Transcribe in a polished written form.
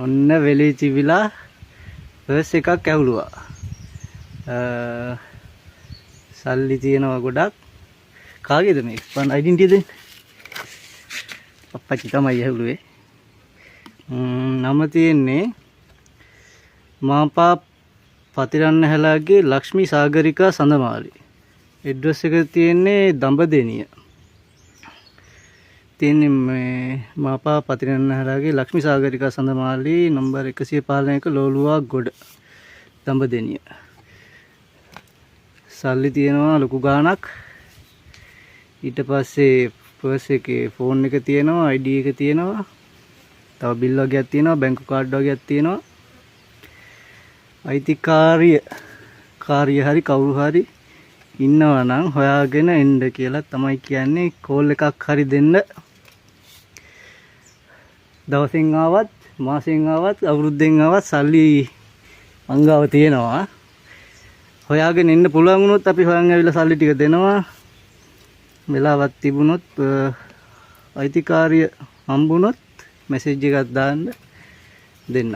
ඔන්න වෙලී තිබිලා පර්ස් එකක් ඇහුලුවා. සල්ලි තියෙනවා ගොඩක්. කාගේද මේ එක්ස්පාන්ඩ් ඩෙන්ටිටි දෙන්නේ? අප්පච්චි තමයි ඇහුලුවේ. නම තියෙන්නේ මාපා පතිරන්නහැලාගේ ලක්ෂ්මී සාගරිකා සඳමාලි. ඇඩ්‍රස් එක තියෙන්නේ දඹදෙනිය. තියෙන්නේ මේ මාපා පතිරන්නහැලාගේ ලක්ෂ්මී සාගරිකා සඳමාලි නම්බර් 115 ලෝලුවා ගොඩ දඹදෙනිය. සල්ලි තියෙනවා ලොකු ගාණක්. ඊට පස්සේ පර්ස් එකේ ෆෝන් එක තියෙනවා, ID එක තියෙනවා. තව බිල් වගේක් තියෙනවා, බැංකු කාඩ් වගේක් තියෙනවා. අයිතිකාරිය හරි කවුරු හරි ඉන්නවා නම් හොයාගෙන එන්න කියලා තමයි කියන්නේ. කෝල් එකක් හරි දෙන්න. දවසෙන් ආවත්, මාසෙන් ආවත්, අවුරුද්දෙන් ආවත් සල්ලි අංගාව තියෙනවා. හොයාගෙන එන්න පුළුවන් වුණොත් අපි හොයන් ඇවිල්ලා සල්ලි ටික දෙනවා. වෙලාවක් තිබුණොත් අයිතිකාරිය හම්බුනොත් මැසේජ් එකක් දාන්න දෙන්න.